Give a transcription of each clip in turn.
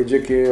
AJK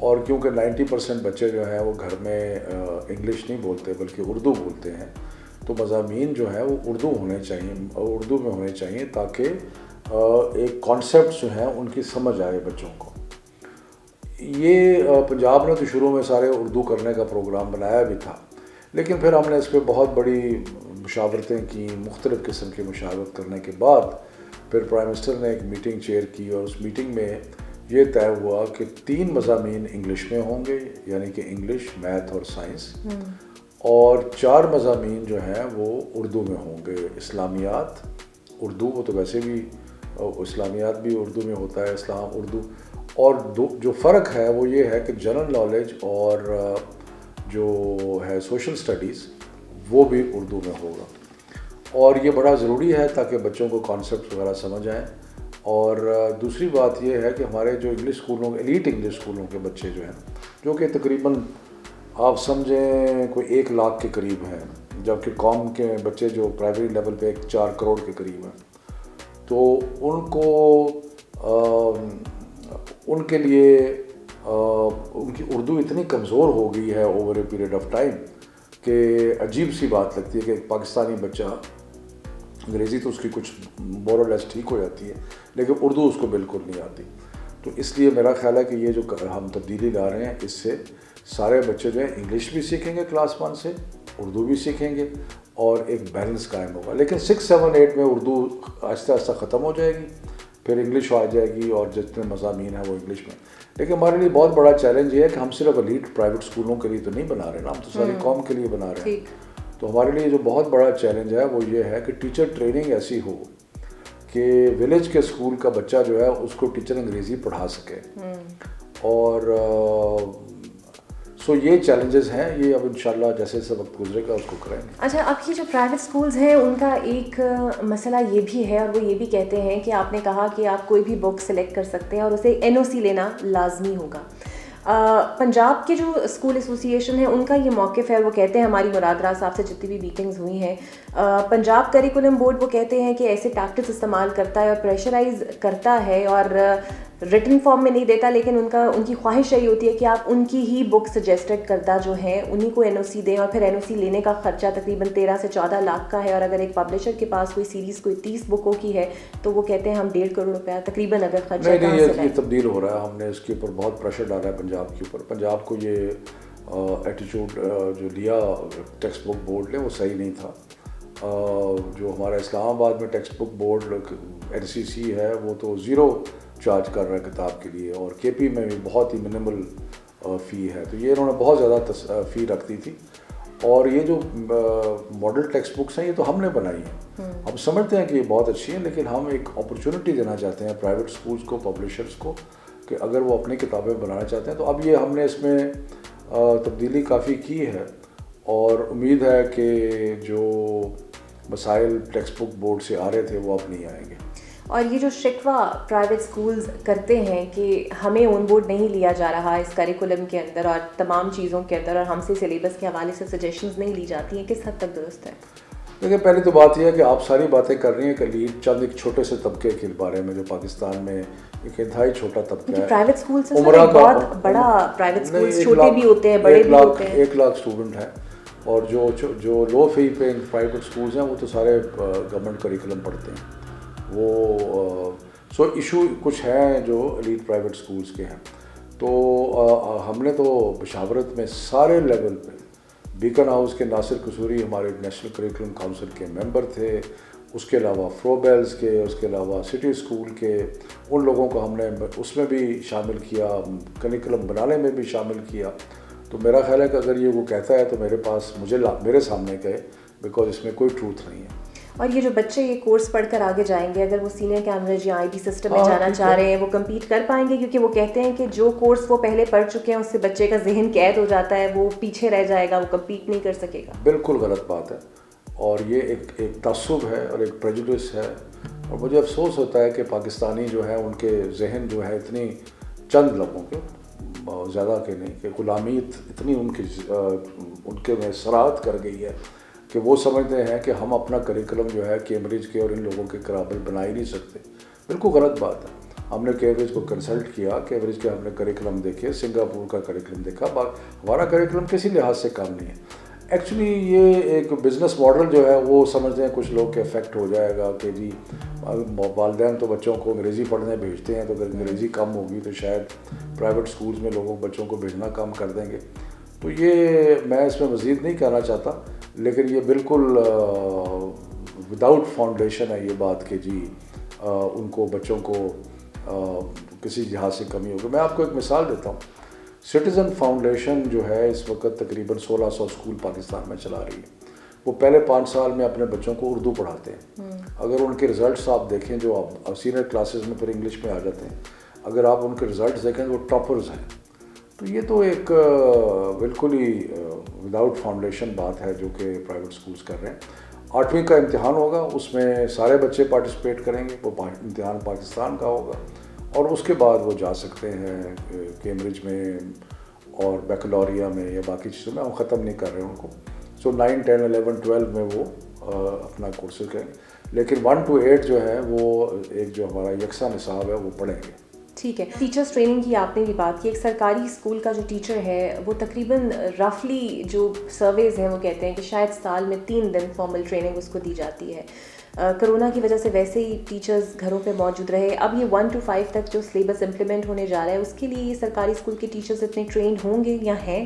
اور کیونکہ 90% بچے جو ہیں وہ گھر میں انگلش نہیں بولتے بلکہ اردو بولتے ہیں، تو مضامین جو ہیں وہ اردو ہونے چاہیے، اردو میں ہونے چاہیے تاکہ ایک کانسیپٹ جو ہیں ان کی سمجھ آئے بچوں کو۔ یہ پنجاب نے تو شروع میں سارے اردو کرنے کا پروگرام بنایا بھی تھا، لیکن پھر ہم نے اس پہ بہت بڑی مشاورتیں کی، مختلف قسم کی مشاورت کرنے کے بعد پھر پرائم منسٹر نے ایک میٹنگ چیئر کی، اور اس میٹنگ میں یہ طے ہوا کہ 3 مضامین انگلش میں ہوں گے، یعنی کہ انگلش، میتھ اور سائنس، اور 4 مضامین جو ہیں وہ اردو میں ہوں گے۔ اسلامیات اردو، وہ تو ویسے بھی اسلامیات بھی اردو میں ہوتا ہے، اسلام اردو، اور جو فرق ہے وہ یہ ہے کہ جنرل نالج اور جو ہے سوشل اسٹڈیز وہ بھی اردو میں ہوگا، اور یہ بڑا ضروری ہے تاکہ بچوں کو کانسیپٹ وغیرہ سمجھ آئیں۔ اور دوسری بات یہ ہے کہ ہمارے جو انگلش اسکولوں، ایلیٹ انگلش اسکولوں کے بچے جو ہیں، جو کہ تقریباً آپ سمجھیں کوئی 1 لاکھ کے قریب ہیں، جبکہ قوم کے بچے جو پرائمری لیول پہ 4 کروڑ کے قریب ہیں، تو ان کو ان کے لیے ان کی اردو اتنی کمزور ہو گئی ہے over a period of time کہ عجیب سی بات لگتی ہے کہ ایک پاکستانی بچہ، انگریزی تو اس کی کچھ مور اور لیس ٹھیک ہو جاتی ہے لیکن اردو اس کو بالکل نہیں آتی۔ تو اس لیے میرا خیال ہے کہ یہ جو ہم تبدیلی لا رہے ہیں، اس سے سارے بچے جو ہیں انگلش بھی سیکھیں گے کلاس 1 سے، اردو بھی سیکھیں گے، اور ایک بیلنس قائم ہوگا۔ لیکن 6, 7, 8 میں اردو آہستہ آہستہ ختم ہو جائے گی، پھر انگلش آ جائے گی، اور جتنے مضامین ہیں وہ انگلش میں۔ لیکن ہمارے لیے بہت بڑا چیلنج یہ ہے کہ ہم صرف ایلیٹ پرائیویٹ اسکولوں کے لیے تو نہیں بنا رہے نا، ہم تو ساری قوم کے لیے بنا رہے ہیں۔ تو ہمارے لیے جو بہت بڑا چیلنج ہے وہ یہ ہے کہ ٹیچر ٹریننگ ایسی ہو کہ ولیج کے اسکول کا بچہ جو ہے اس کو ٹیچر انگریزی پڑھا سکے، اور سو یہ چیلنجز ہیں، یہ اب انشاءاللہ جیسے جیسے وقت گزرے گا اس کو کریں گے۔ اچھا، اب یہ جو پرائیویٹ اسکولز ہیں ان کا ایک مسئلہ یہ بھی ہے، اور وہ یہ بھی کہتے ہیں کہ آپ نے کہا کہ آپ کوئی بھی بک سلیکٹ کر سکتے ہیں اور اسے NOC لینا لازمی ہوگا۔ پنجاب کے جو اسکول ایسوسی ایشن ہے ان کا یہ موقف ہے، وہ کہتے ہیں، ہماری مراد راز صاحب سے جتنی بھی میٹنگز ہوئی ہیں، پنجاب کریکولم بورڈ وہ کہتے ہیں کہ ایسے ٹیکٹکس استعمال کرتا ہے اور پریشرائز کرتا ہے اور ریٹن فارم میں نہیں دیتا، لیکن ان کی خواہش یہی ہوتی ہے کہ آپ ان کی ہی بک سجیسٹڈ کردہ جو ہیں انہی کو NOC دیں، اور پھر NOC لینے کا خرچہ تقریباً 13 سے 14 لاکھ کا ہے، اور اگر ایک پبلشر کے پاس کوئی سیریز کوئی 30 بکوں کی ہے تو وہ کہتے ہیں ہم 1.5 کروڑ روپیہ تقریباً اگر خرچہ کہاں سے لائیں۔ یہ تبدیل ہو رہا ہے، ہم نے اس کے اوپر بہت پریشر ڈالا ہے پنجاب کے اوپر۔ پنجاب کو یہ ایٹیچیوڈ جو لیا ٹیکسٹ بک بورڈ نے وہ صحیح نہیں تھا۔ جو ہمارا اسلام آباد میں ٹیکسٹ بک بورڈ NCC ہے وہ تو 0 چارج کر رہا ہے کتاب کے لیے، اور KP میں بھی بہت ہی منیمل فی ہے، تو یہ انہوں نے بہت زیادہ فی رکھ دی تھی۔ اور یہ جو ماڈل ٹیکسٹ بکس ہیں یہ تو ہم نے بنائی ہیں، ہم سمجھتے ہیں کہ یہ بہت اچھی ہیں، لیکن ہم ایک اپرچونٹی دینا چاہتے ہیں پرائیویٹ اسکولس کو، پبلشرس کو، کہ اگر وہ اپنی کتابیں بنانا چاہتے ہیں تو اب یہ ہم نے اس میں تبدیلی کافی کی ہے، اور امید ہے کہ جو مسائل ٹیکسٹ بک بورڈ سے آ رہے تھے وہ اب نہیں آئیں گے۔ اور یہ جو شکوہ پرائیویٹ اسکولز کرتے ہیں کہ ہمیں آن بورڈ نہیں لیا جا رہا اس کریکولم کے اندر اور تمام چیزوں کے اندر، اور ہم سے سلیبس کے حوالے سے سجیشنز نہیں لی جاتی ہیں، کس حد تک درست ہے؟ دیکھیں، پہلی تو بات یہ ہے کہ آپ ساری باتیں کر رہی ہیں کہ لیڈ چند ایک چھوٹے سے طبقے کے بارے میں جو پاکستان میں ایک انتہائی چھوٹا طبقہ ہے۔ پرائیویٹ اسکول سے بہت بڑا، پرائیویٹ اسکول چھوٹے بھی ہوتے ہیں، بڑے بھی ہوتے ہیں۔ 1 لاکھ اسٹوڈنٹ ہیں، اور جو لو فی پہ پرائیویٹ اسکولز ہیں وہ تو سارے گورنمنٹ کریکولم پڑھتے ہیں۔ وہ سو ایشو کچھ ہیں جو ایلیٹ پرائیویٹ اسکولز کے ہیں، تو ہم نے تو مشاورت میں سارے لیول پہ، بیکن ہاؤس کے ناصر قصوری ہمارے نیشنل کریکولم کونسل کے ممبر تھے، اس کے علاوہ فروبیلز کے، اس کے علاوہ سٹی اسکول کے، ان لوگوں کو ہم نے اس میں بھی شامل کیا، کریکولم بنانے میں بھی شامل کیا۔ تو میرا خیال ہے کہ اگر یہ وہ کہتا ہے تو میرے سامنے کہے، بیکاز اس میں کوئی ٹروتھ نہیں ہے۔ اور یہ جو بچے یہ کورس پڑھ کر آگے جائیں گے، اگر وہ سینئر کیمبرج یا IB سسٹم میں جانا چاہ رہے ہیں، وہ کمپیٹ کر پائیں گے؟ کیونکہ وہ کہتے ہیں کہ جو کورس وہ پہلے پڑھ چکے ہیں اس سے بچے کا ذہن قید ہو جاتا ہے، وہ پیچھے رہ جائے گا، وہ کمپیٹ نہیں کر سکے گا۔ بالکل غلط بات ہے، اور یہ ایک تعصب ہے اور ایک پریجوڈس ہے، اور مجھے افسوس ہوتا ہے کہ پاکستانی جو ہے ان کے ذہن جو ہے اتنی چند لوگوں کے، زیادہ کے نہیں، کہ غلامیت اتنی ان کے میں سراحت کر گئی ہے کہ وہ سمجھتے ہیں کہ ہم اپنا کریکولم جو ہے کیمبرج کے اور ان لوگوں کے قابل بنا ہی نہیں سکتے۔ بالکل غلط بات ہے، ہم نے کیمبرج کو کنسلٹ کیا, کیمبرج کے ہم نے کریکلم دیکھے, سنگاپور کا کریکلم دیکھا, ہمارا کریکلم کسی لحاظ سے کم نہیں ہے. ایکچولی یہ ایک بزنس ماڈل جو ہے وہ سمجھتے ہیں کچھ لوگ کہ افیکٹ ہو جائے گا کہ جی والدین تو بچوں کو انگریزی پڑھنے بھیجتے ہیں, تو اگر انگریزی کم ہوگی تو شاید پرائیویٹ سکولز میں لوگوں بچوں کو بھیجنا کم کر دیں گے. تو یہ میں اس میں مزید نہیں کہنا چاہتا, لیکن یہ بالکل وداؤٹ فاؤنڈیشن ہے یہ بات کہ جی ان کو بچوں کو کسی لحاظ سے کمی ہوگی. میں آپ کو ایک مثال دیتا ہوں. سٹیزن فاؤنڈیشن جو ہے اس وقت تقریباً 1600 اسکول پاکستان میں چلا رہی ہے. وہ پہلے 5 سال میں اپنے بچوں کو اردو پڑھاتے ہیں. اگر ان کے رزلٹس آپ دیکھیں جو آپ سینئر کلاسز میں پھر انگلش میں آ جاتے ہیں, اگر آپ ان کے رزلٹس دیکھیں تو وہ ٹاپرز ہیں. تو یہ تو ایک بالکل ہی وداؤٹ فاؤنڈیشن بات ہے جو کہ پرائیویٹ سکولز کر رہے ہیں. 8ویں کا امتحان ہوگا, اس میں سارے بچے پارٹیسپیٹ کریں گے, وہ امتحان پاکستان کا ہوگا, اور اس کے بعد وہ جا سکتے ہیں کیمبرج میں اور بیکلوریا میں یا باقی چیزوں میں. ہم ختم نہیں کر رہے ہیں ان کو. سو 9, 10, 11, 12 میں وہ اپنا کورسز کریں گے, لیکن 1 to 8 جو ہے وہ ایک جو ہمارا یکساں نصاب ہے وہ پڑھیں گے. ٹھیک ہے. ٹیچرس ٹریننگ کی آپ نے بھی بات کی. ایک سرکاری اسکول کا جو ٹیچر ہے وہ تقریباً رفلی جو سرویز ہیں وہ کہتے ہیں کہ شاید سال میں 3 دن فارمل ٹریننگ اس کو دی جاتی ہے. کرونا کی وجہ سے ویسے ہی ٹیچرز گھروں پہ موجود رہے. اب یہ 1 to 5 تک جو سلیبس امپلیمنٹ ہونے جا رہا ہے اس کے لیے یہ سرکاری اسکول کے ٹیچرز اتنے ٹرینڈ ہوں گے یا ہیں؟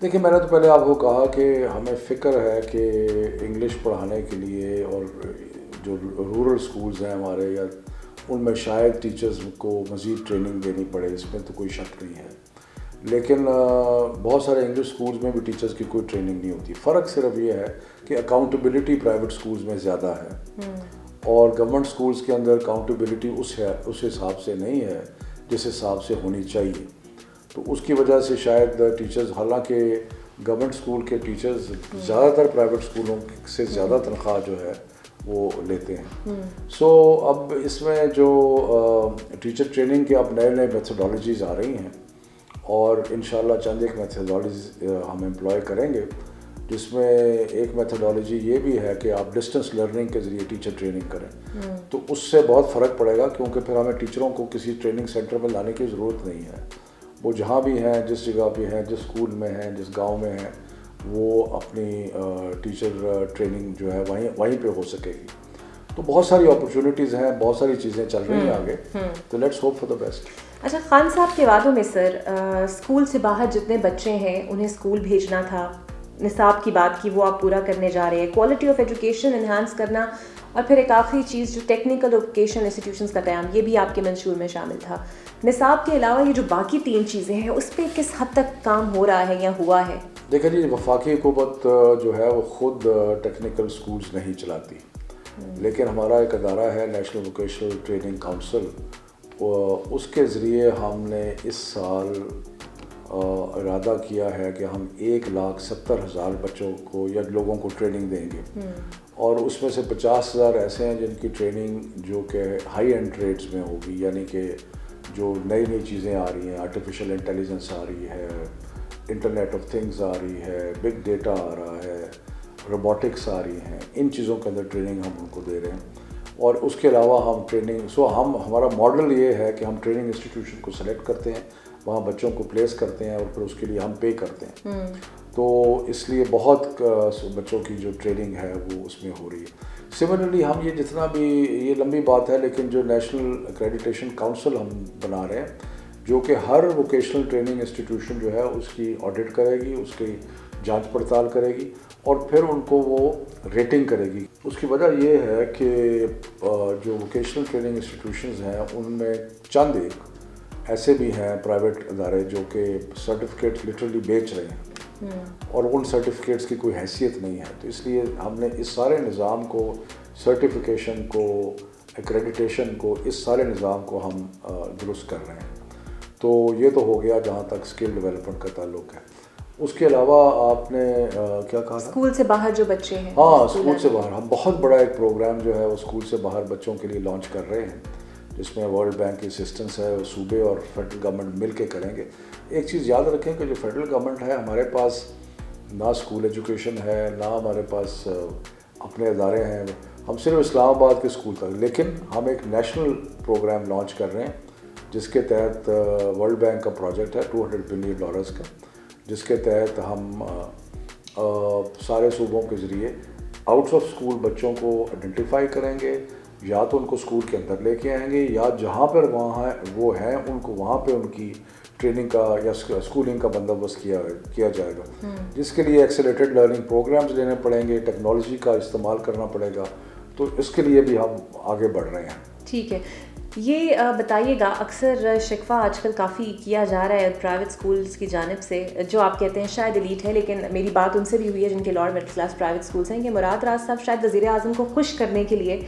دیکھیے میں نے تو پہلے آپ کو کہا کہ ہمیں فکر ہے کہ انگلش پڑھانے کے لیے اور جو رورل اسکولز ہیں ہمارے یا ان میں شاید ٹیچرز کو مزید ٹریننگ دینی پڑے, اس میں تو کوئی شک نہیں ہے. لیکن بہت سارے انگلش سکولز میں بھی ٹیچرز کی کوئی ٹریننگ نہیں ہوتی. فرق صرف یہ ہے کہ اکاؤنٹیبلٹی پرائیویٹ سکولز میں زیادہ ہے اور گورنمنٹ سکولز کے اندر اکاؤنٹیبلٹی اس حساب سے نہیں ہے جس حساب سے ہونی چاہیے. تو اس کی وجہ سے شاید ٹیچرز, حالانکہ گورنمنٹ سکول کے ٹیچرز زیادہ تر پرائیویٹ سکولوں سے زیادہ تنخواہ جو ہے وہ لیتے ہیں. سو اب اس میں جو ٹیچر ٹریننگ کے اب نئے میتھڈالوجیز آ رہی ہیں اور انشاءاللہ چند ایک میتھڈالوجیز ہم امپلوائے کریں گے, جس میں ایک میتھڈالوجی یہ بھی ہے کہ آپ ڈسٹنس لرننگ کے ذریعے ٹیچر ٹریننگ کریں. تو اس سے بہت فرق پڑے گا, کیونکہ پھر ہمیں ٹیچروں کو کسی ٹریننگ سینٹر میں لانے کی ضرورت نہیں ہے. وہ جہاں بھی ہیں, جس جگہ پہ ہیں, جس اسکول میں ہیں, جس گاؤں میں ہیں, وہ اپنی ٹیچر ٹریننگ جو ہے وہیں پہ ہو سکے گی. تو بہت ساری اپرچونیٹیز ہیں, بہت ساری چیزیں چل رہی ہیں آگے. تو let's hope for the best. اچھا خان صاحب کے وعدوں میں سر, اسکول سے باہر جتنے بچے ہیں انہیں اسکول بھیجنا تھا, نصاب کی بات کی وہ آپ پورا کرنے جا رہے ہیں, کوالٹی آف ایجوکیشن انہانس کرنا, اور پھر ایک آخری چیز جو ٹیکنیکل ایجوکیشن انسٹیٹیوشنس کا قیام, یہ بھی آپ کے منشور میں شامل تھا. نصاب کے علاوہ یہ جو باقی 3 چیزیں ہیں اس پہ کس حد تک کام ہو رہا ہے یا ہوا ہے؟ دیکھیں جی, وفاقی حکومت جو ہے وہ خود ٹیکنیکل سکولز نہیں چلاتی, لیکن ہمارا ایک ادارہ ہے نیشنل ووکیشنل ٹریننگ کاؤنسل, اس کے ذریعے ہم نے اس سال ارادہ کیا ہے کہ ہم 1,70,000 بچوں کو یا لوگوں کو ٹریننگ دیں گے, اور اس میں سے 50,000 ایسے ہیں جن کی ٹریننگ جو کہ ہائی اینڈ ٹریڈز میں ہوگی, یعنی کہ جو نئی چیزیں آ رہی ہیں, آرٹیفیشیل انٹیلیجنس آ رہی ہے, انٹرنیٹ آف تھنگز آ رہی ہے, بگ ڈیٹا آ رہا ہے, روبوٹکس آ رہی ہیں, ان چیزوں کے اندر ٹریننگ ہم ان کو دے رہے ہیں. اور اس کے علاوہ ہم ٹریننگ ہمارا ماڈل یہ ہے کہ ہم ٹریننگ انسٹیٹیوشن کو سلیکٹ کرتے ہیں, وہاں بچوں کو پلیس کرتے ہیں اور پھر اس کے لیے ہم پے کرتے ہیں. تو اس لیے بہت بچوں کی جو ٹریننگ ہے وہ اس میں ہو رہی ہے. سملرلی ہم یہ جتنا بھی, یہ لمبی بات ہے, لیکن جو نیشنل ایکریڈیٹیشن کاؤنسل ہم بنا رہے ہیں جو کہ ہر ووکیشنل ٹریننگ انسٹیٹیوشن جو ہے اس کی آڈٹ کرے گی, اس کی جانچ پڑتال کرے گی اور پھر ان کو وہ ریٹنگ کرے گی. اس کی وجہ یہ ہے کہ جو ووکیشنل ٹریننگ انسٹیٹیوشنز ہیں ان میں چند ایک ایسے بھی ہیں پرائیویٹ ادارے جو کہ سرٹیفکیٹ لٹرلی بیچ رہے ہیں اور ان سرٹیفکیٹس کی کوئی حیثیت نہیں ہے. تو اس لیے ہم نے اس سارے نظام کو, سرٹیفیکیشن کو, ایکریڈیٹیشن کو, اس سارے نظام کو ہم درست کر رہے ہیں. تو یہ تو ہو گیا جہاں تک اسکل ڈیولپمنٹ کا تعلق ہے. اس کے علاوہ آپ نے کیا کہا, اسکول سے باہر جو بچے ہیں؟ ہاں, اسکول سے باہر ہم بہت بڑا ایک پروگرام جو ہے وہ اسکول سے باہر بچوں کے لیے لانچ کر رہے ہیں, جس میں ورلڈ بینک کی اسسٹنس ہے, صوبے اور فیڈرل گورنمنٹ مل کے کریں گے. ایک چیز یاد رکھیں کہ جو فیڈرل گورنمنٹ ہے, ہمارے پاس نہ اسکول ایجوکیشن ہے, نہ ہمارے پاس اپنے ادارے ہیں. ہم صرف اسلام آباد کے اسکول تک، لیکن ہم ایک نیشنل پروگرام لانچ کر رہے ہیں جس کے تحت ورلڈ بینک کا پروجیکٹ ہے $200 بلین کا، جس کے تحت ہم سارے صوبوں کے ذریعے آؤٹ آف اسکول بچوں کو آئیڈینٹیفائی کریں گے، یا تو ان کو اسکول کے اندر لے کے آئیں گے، یا جہاں پر وہاں وہ ہیں ان کو وہاں پہ ان کی ٹریننگ کا یا اسکولنگ کا بندوبست کیا جائے گا، جس کے لیے ایکسیلریٹڈ لرننگ پروگرامز لینے پڑیں گے، ٹیکنالوجی کا استعمال کرنا پڑے گا، تو اس کے لیے بھی ہم آگے بڑھ رہے ہیں. ٹھیک ہے، یہ بتائیے گا، اکثر شکوہ آج کل کافی کیا جا رہا ہے پرائیویٹ اسکولس کی جانب سے، جو آپ کہتے ہیں شاید ایلیٹ ہے، لیکن میری بات ان سے بھی ہوئی ہے جن کے lower middle class private schools ہیں، کہ مراد راز صاحب شاید وزیر اعظم کو خوش کرنے کے لیے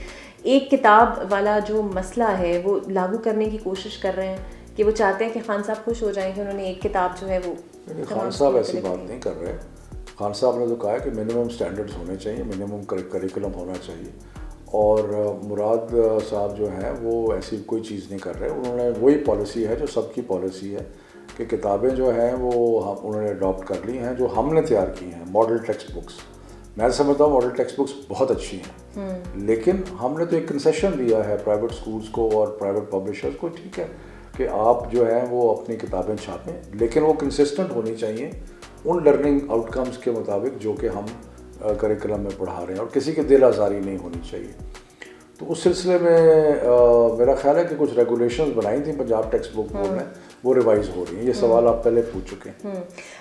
ایک کتاب والا جو مسئلہ ہے وہ لاگو کرنے کی کوشش کر رہے ہیں، کہ وہ چاہتے ہیں کہ خان صاحب خوش ہو جائیں کہ انہوں نے ایک کتاب جو ہے وہ. خان صاحب ایسی بات نہیں کر رہے. خان صاحب نے تو کہا ہے کہ منیمم سٹینڈرڈز ہونے چاہیے، منیمم کریکولم ہونا چاہیے، اور مراد صاحب جو ہیں وہ ایسی کوئی چیز نہیں کر رہے. انہوں نے وہی پالیسی ہے جو سب کی پالیسی ہے کہ کتابیں جو ہیں وہ انہوں نے اڈاپٹ کر لی ہیں جو ہم نے تیار کی ہیں، ماڈل ٹیکسٹ بکس. میں سمجھتا ہوں ماڈل ٹیکسٹ بکس بہت اچھی ہیں، لیکن ہم نے تو ایک کنسیشن دیا ہے پرائیویٹ اسکولس کو اور پرائیویٹ پبلشرز کو، ٹھیک ہے کہ آپ جو ہیں وہ اپنی کتابیں چھاپیں، لیکن وہ کنسسٹنٹ ہونی چاہیے ان لرننگ آؤٹ کمز کے مطابق جو کہ ہم کریکولم میں پڑھا رہے ہیں، اور کسی کی دل آزاری نہیں ہونی چاہیے. تو اس سلسلے میں میرا خیال ہے کہ کچھ ریگولیشنز بنائی تھیں پنجاب ٹیکسٹ بک بورڈ نے، وہ ریوائز ہو رہی ہیں. یہ سوال آپ پہلے پوچھ چکے ہیں.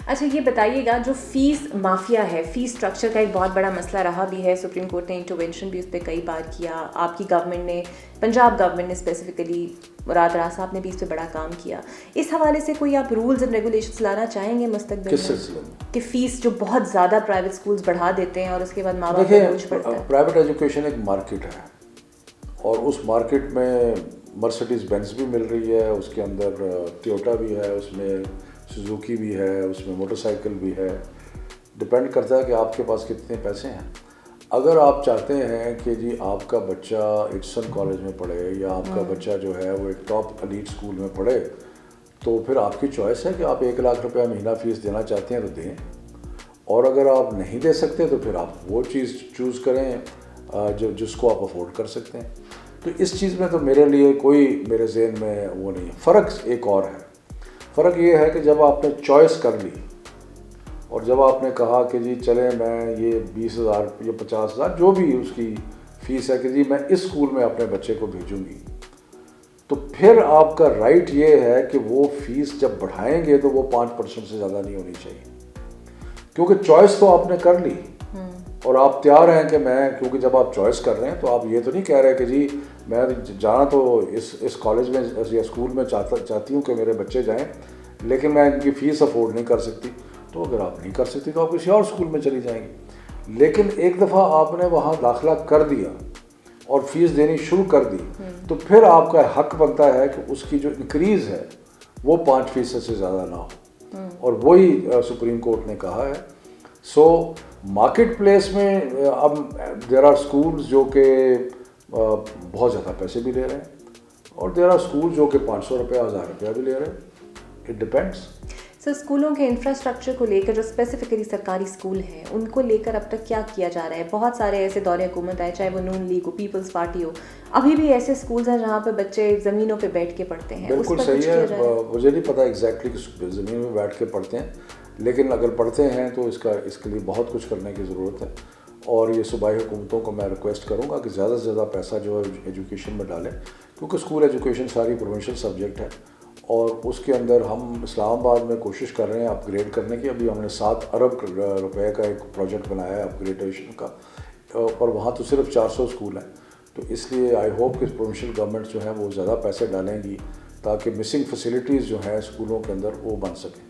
اچھا، یہ بتائیے گا، جو فیس مافیا ہے، فیس اسٹرکچر کا ایک بہت بڑا مسئلہ رہا بھی ہے، سپریم کورٹ نے انٹروینشن بھی اس پہ کئی بار کیا، آپ کی گورنمنٹ نے، پنجاب گورنمنٹ نے اسپیسیفکلی، مراد راز صاحب نے بھی اس پہ بڑا کام کیا. اس حوالے سے کوئی آپ رولز اینڈ ریگولیشنز لانا چاہیں گے مستقبل کس میں سلسلے میں؟ کہ فیس جو بہت زیادہ پرائیویٹ اسکولز بڑھا دیتے ہیں اور اس کے بعد ماں باپ کو بوجھ پڑتا ہے. پرائیویٹ ایجوکیشن ایک مارکیٹ ہے، اور اس مارکیٹ میں مرسڈیز بینز بھی مل رہی ہے، اس کے اندر ٹویوٹا بھی ہے، اس میں سوزوکی بھی ہے، اس میں موٹر سائیکل بھی ہے. ڈپینڈ کرتا ہے کہ آپ کے پاس کتنے پیسے ہیں. اگر آپ چاہتے ہیں کہ جی آپ کا بچہ ایچسن کالج میں پڑھے، یا آپ کا بچہ جو ہے وہ ایک ٹاپ ایلیٹ اسکول میں پڑھے، تو پھر آپ کی چوائس ہے کہ آپ 1 لاکھ روپیہ مہینہ فیس دینا چاہتے ہیں تو دیں، اور اگر آپ نہیں دے سکتے تو پھر آپ وہ چیز چوز کریں جس کو آپ افورڈ کر سکتے ہیں. تو اس چیز میں تو میرے لیے کوئی میرے ذہن میں وہ نہیں ہے. فرق ایک اور ہے. فرق یہ ہے کہ جب آپ نے چوائس کر لی اور جب آپ نے کہا کہ جی چلیں میں یہ 20,000 یا 50,000 جو بھی اس کی فیس ہے کہ جی میں اس اسکول میں اپنے بچے کو بھیجوں گی، تو پھر آپ کا رائٹ یہ ہے کہ وہ فیس جب بڑھائیں گے تو وہ 5% سے زیادہ نہیں ہونی چاہیے، کیونکہ چوائس تو آپ نے کر لی اور آپ تیار ہیں کہ میں، کیونکہ جب آپ چوائس کر رہے ہیں تو آپ یہ تو نہیں کہہ رہے کہ جی میں جانا تو اس کالج میں یا اسکول میں چاہتی ہوں کہ میرے بچے جائیں، لیکن میں ان کی فیس افورڈ نہیں کر سکتی. تو اگر آپ نہیں کر سکتی تو آپ کسی اور اسکول میں چلی جائیں گی. لیکن ایک دفعہ آپ نے وہاں داخلہ کر دیا اور فیس دینی شروع کر دی، تو پھر آپ کا حق بنتا ہے کہ اس کی جو انکریز ہے وہ 5% سے زیادہ نہ ہو، اور وہی سپریم کورٹ نے کہا ہے. سو مارکیٹ پلیس میں اب دیر آر اسکولز جو کہ بہت زیادہ پیسے بھی لے رہے ہیں، اور دیر آر اسکول جو کہ 500 روپیہ 1000 روپیہ بھی لے رہے ہیں. It depends. سر، اسکولوں کے انفراسٹرکچر کو لے کر جو اسپیسیفکلی سرکاری اسکول ہیں ان کو لے کر اب تک کیا کیا جا رہا ہے؟ بہت سارے ایسے دور حکومت آئے، چاہے وہ نون لیگ ہو، پیپلز پارٹی ہو، ابھی بھی ایسے اسکولز ہیں جہاں پہ بچے زمینوں پہ بیٹھ کے پڑھتے ہیں. بالکل صحیح ہے. مجھے نہیں پتا ایگزیکٹلی کہ زمین میں بیٹھ کے پڑھتے ہیں، لیکن اگر پڑھتے ہیں تو اس کے لیے بہت کچھ کرنے کی ضرورت ہے. اور یہ صوبائی حکومتوں کو میں ریکویسٹ کروں گا کہ زیادہ سے زیادہ پیسہ جو ہے ایجوکیشن میں ڈالیں، کیونکہ اسکول ایجوکیشن ساری پروونشل سبجیکٹ ہے، اور اس کے اندر ہم اسلام آباد میں کوشش کر رہے ہیں اپ گریڈ کرنے کی. ابھی ہم نے 7 ارب روپے کا ایک پروجیکٹ بنایا ہے اپ گریڈیشن کا، اور وہاں تو صرف 400 اسکول ہیں. تو اس لیے آئی ہوپ کہ پروونشل گورنمنٹ جو ہیں وہ زیادہ پیسے ڈالیں گی تاکہ مسنگ فیسلٹیز جو ہیں اسکولوں کے اندر وہ بن سکیں.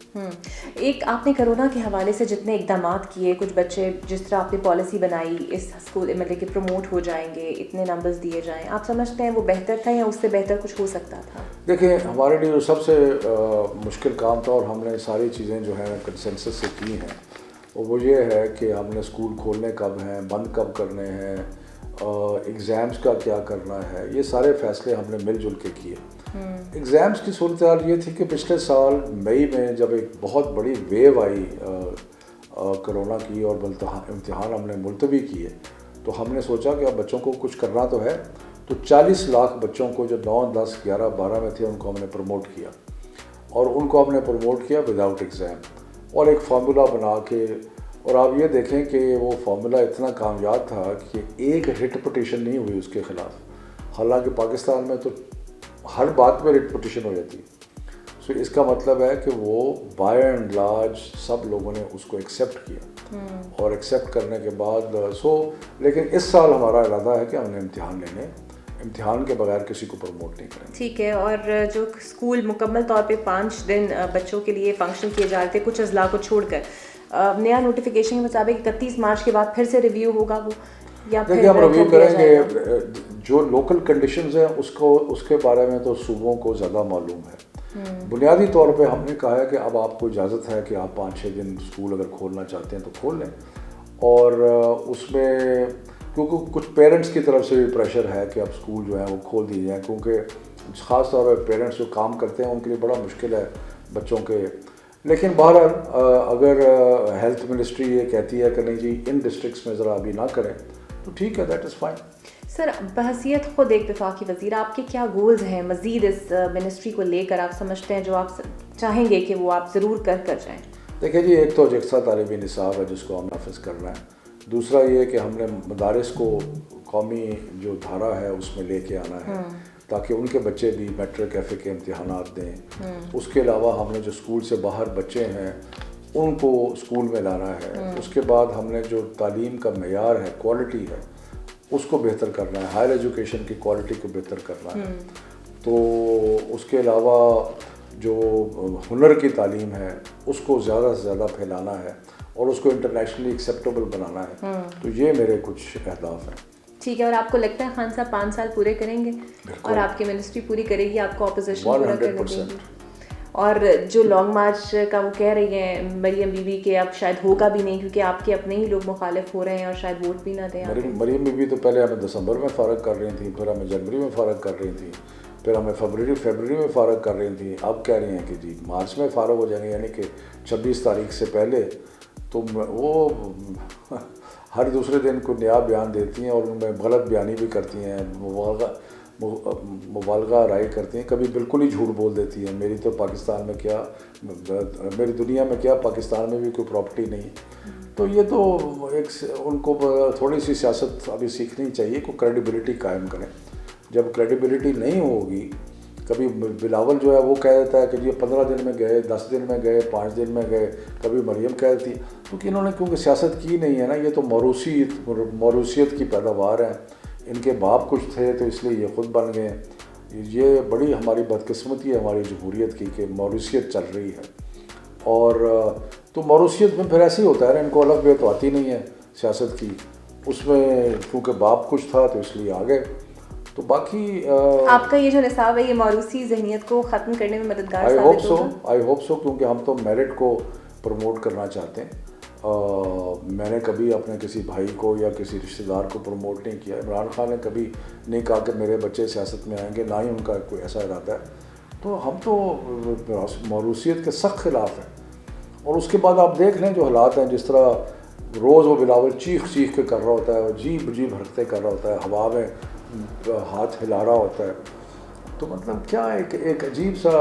ایک آپ نے کرونا کے حوالے سے جتنے اقدامات کیے، کچھ بچے جس طرح آپ نے پالیسی بنائی اس اسکول مطلب کہ پروموٹ ہو جائیں گے، اتنے نمبرز دیے جائیں، آپ سمجھتے ہیں وہ بہتر تھا یا اس سے بہتر کچھ ہو سکتا تھا؟ دیکھیں، ہمارے لیے جو سب سے مشکل کام تھا، اور ہم نے ساری چیزیں جو ہیں کنسنسس سے کی ہیں، وہ یہ ہے کہ ہم نے اسکول کھولنے کب ہیں، بند کب کرنے ہیں، ایگزامس کا کیا کرنا ہے، یہ سارے فیصلے ہم نے مل جل کے کیے. ایگزامس کی صورتحال یہ تھی کہ پچھلے سال مئی میں جب ایک بہت بڑی ویو آئی کرونا کی اور امتحان ہم نے ملتوی کیے، تو ہم نے سوچا کہ اب بچوں کو کچھ کرنا تو ہے، تو 40 لاکھ بچوں کو جو 9، 10، 11، 12 میں تھے ان کو ہم نے پروموٹ کیا، اور ان کو ہم نے پروموٹ کیا وداؤٹ ایگزام اور ایک فارمولا بنا کے. اور آپ یہ دیکھیں کہ وہ فارمولا اتنا کامیاب تھا کہ ایک رٹ پٹیشن نہیں ہوئی اس کے خلاف، حالانکہ پاکستان میں تو ہر بات میں رٹ پٹیشن ہو جاتی ہے. سو اس کا مطلب ہے کہ وہ بائی اینڈ لارج سب لوگوں نے اس کو ایکسیپٹ کیا، اور ایکسیپٹ کرنے کے بعد لیکن اس سال ہمارا ارادہ ہے کہ ہم نے امتحان لینے، امتحان کے بغیر کسی کو پروموٹ نہیں کریں. ٹھیک ہے. اور جو اسکول مکمل طور پہ 5 دن بچوں کے لیے فنکشن کیے جا رہے تھے کچھ اضلاع کو چھوڑ کر، نیا نوٹیفیکیشن کے مطابق 31 مارچ کے بعد پھر سے ریویو ہوگا وہ، یا دیکھیے ہم ریویو کریں گے. جو لوکل کنڈیشنز ہیں اس کے بارے میں تو صوبوں کو زیادہ معلوم ہے. بنیادی طور پہ ہم نے کہا ہے کہ اب آپ کو اجازت ہے کہ آپ 5-6 دن اسکول اگر کھولنا چاہتے ہیں تو کھول لیں. اور اس میں کیونکہ کچھ پیرنٹس کی طرف سے بھی پریشر ہے کہ اب اسکول جو ہیں وہ کھول دیے جائیں، کیونکہ خاص طور پہ پیرنٹس جو کام کرتے ہیں ان کے لیے بڑا مشکل ہے بچوں کے. لیکن بہرحال اگر ہیلتھ منسٹری یہ کہتی ہے کہ نہیں جی ان ڈسٹرکٹس میں ذرا ابھی نہ کریں تو ٹھیک ہے، دیٹ از فائن. سر، بحیثیت خود ایک وفاقی وزیر آپ کے کیا گولز ہیں مزید اس منسٹری کو لے کر، آپ سمجھتے ہیں جو آپ چاہیں گے کہ وہ آپ ضرور کر جائیں؟ دیکھیں جی، ایک تو یکساں تعلیمی نصاب ہے جس کو ہم نافذ کرنا ہے. دوسرا یہ کہ ہم نے مدارس کو قومی جو دھارا ہے اس میں لے کے آنا ہے تاکہ ان کے بچے بھی میٹرک ایف اے کے امتحانات دیں. اس کے علاوہ ہم نے جو اسکول سے باہر بچے ہیں ان کو اسکول میں لانا ہے. اس کے بعد ہم نے جو تعلیم کا معیار ہے، کوالٹی ہے، اس کو بہتر کرنا ہے، ہائر ایجوکیشن کی کوالٹی کو بہتر کرنا ہے. تو اس کے علاوہ جو ہنر کی تعلیم ہے اس کو زیادہ سے زیادہ پھیلانا ہے اور اس کو انٹرنیشنلی ایکسیپٹیبل بنانا ہے. تو یہ میرے کچھ اہداف ہیں. ٹھیک ہے. اور آپ کو لگتا ہے خان صاحب 5 سال پورے کریں گے اور آپ کی منسٹری پوری کرے گی، آپ کو اپوزیشن پورا کرنے دے گی؟ اور جو لانگ مارچ کا وہ کہہ رہی ہیں مریم بی بی کہ اب شاید ہوگا بھی نہیں کیونکہ آپ کے اپنے ہی لوگ مخالف ہو رہے ہیں اور شاید ووٹ بھی نہ دیں. مریم بی بی تو پہلے ہمیں دسمبر میں فارغ کر رہی تھیں، پھر ہمیں جنوری میں فارغ کر رہی تھیں، پھر ہمیں فیبرری میں فارغ کر رہی تھیں. اب کہہ رہی ہیں کہ جی مارچ میں فارغ ہو جائیں گے، یعنی کہ 26 تاریخ سے پہلے. تو وہ ہر دوسرے دن کو نیا بیان دیتی ہیں اور ان میں غلط بیانی بھی کرتی ہیں، مبالغہ رائے کرتی ہیں، کبھی بالکل ہی جھوٹ بول دیتی ہیں. میری تو پاکستان میں کیا، میری دنیا میں کیا، پاکستان میں بھی کوئی پراپرٹی نہیں. تو یہ تو ایک ان کو تھوڑی سی سیاست ابھی سیکھنی چاہیے، کوئی کریڈیبلٹی قائم کریں. جب کریڈیبلٹی نہیں ہوگی، کبھی بلاول جو ہے وہ کہہ دیتا ہے کہ جی 15 دن میں گئے، 10 دن میں گئے، 5 دن میں گئے، کبھی مریم کہہ دیتی. کیونکہ انہوں نے کیونکہ سیاست کی نہیں ہے نا، یہ تو موروثیت کی پیداوار ہے. ان کے باپ کچھ تھے تو اس لیے یہ خود بن گئے. یہ بڑی ہماری بدقسمتی ہے ہماری جمہوریت کی کہ موروثیت چل رہی ہے. اور تو موروثیت میں پھر ایسے ہی ہوتا ہے نا، ان کو الگ بے تو آتی نہیں ہے سیاست کی. اس میں کیونکہ باپ کچھ تھا تو اس لیے آ گئے. تو باقی آپ کا یہ جو نصاب ہے یہ موروثی ذہنیت کو ختم کرنے میں مددگار ثابت ہوگا؟ آئی ہوپ سو، کیونکہ ہم تو میرٹ کو پروموٹ کرنا چاہتے ہیں. میں نے کبھی اپنے کسی بھائی کو یا کسی رشتہ دار کو پروموٹ نہیں کیا. عمران خان نے کبھی نہیں کہا کہ میرے بچے سیاست میں آئیں گے، نہ ہی ان کا کوئی ایسا ارادہ ہے. تو ہم تو موروثیت کے سخت خلاف ہیں. اور اس کے بعد آپ دیکھ لیں جو حالات ہیں، جس طرح روز وہ بلاول چیخ کے کر رہا ہوتا ہے، عجیب حرکتیں کر رہا ہوتا ہے، ہوا میں ہاتھ ہلا رہا ہوتا ہے. تو مطلب کیا ایک عجیب سا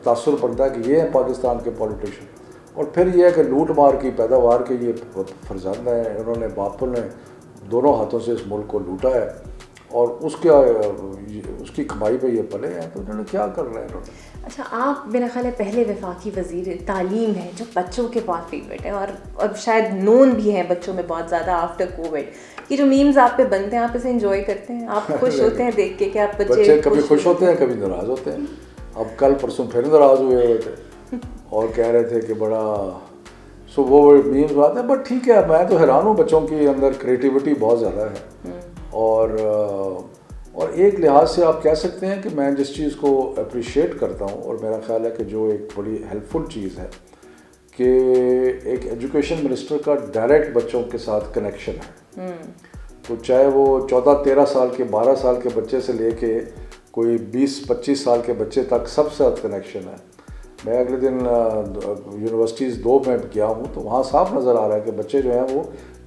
تاثر پڑتا ہے کہ یہ ہے پاکستان کے پولیٹیشین. اور پھر یہ ہے کہ لوٹ مار کی پیداوار کے یہ فرزند ہیں. انہوں نے باپوں نے دونوں ہاتھوں سے اس ملک کو لوٹا ہے اور اس کی کمائی پہ یہ پلے ہیں. تو انہوں نے کیا کر رہے ہیں انہوں نے. اچھا، آپ میرا خیال ہے پہلے وفاقی وزیر تعلیم ہیں جو بچوں کے بہت فیوریٹ ہیں اور شاید نون بھی ہیں بچوں میں بہت زیادہ آفٹر کووڈ. یہ جو میمز آپ پہ بنتے ہیں آپ اسے انجوائے کرتے ہیں؟ آپ خوش ہوتے ہیں دیکھ کے کہ آپ بچے کبھی خوش ہوتے ہیں کبھی ناراض ہوتے ہیں. اب کل پرسوں پھر ناراض ہوئے تھے اور کہہ رہے تھے کہ بڑا وہ میمز بات ہے. بٹ ٹھیک ہے، میں تو حیران ہوں، بچوں کے اندر کریٹیوٹی بہت زیادہ ہے. اور ایک لحاظ سے آپ کہہ سکتے ہیں کہ میں جس چیز کو اپریشیٹ کرتا ہوں اور میرا خیال ہے کہ جو ایک بڑی ہیلپ فل چیز ہے کہ ایک ایجوکیشن منسٹر کا ڈائریکٹ بچوں کے ساتھ کنیکشن ہے. تو چاہے وہ 14-13 سال کے 12 سال کے بچے سے لے کے کوئی 20-25 سال کے بچے تک سب سے ساتھ کنیکشن ہے. میں اگلے دن یونیورسٹیز 2 میں گیا ہوں تو وہاں صاف نظر آ رہا ہے کہ بچے جو ہیں وہ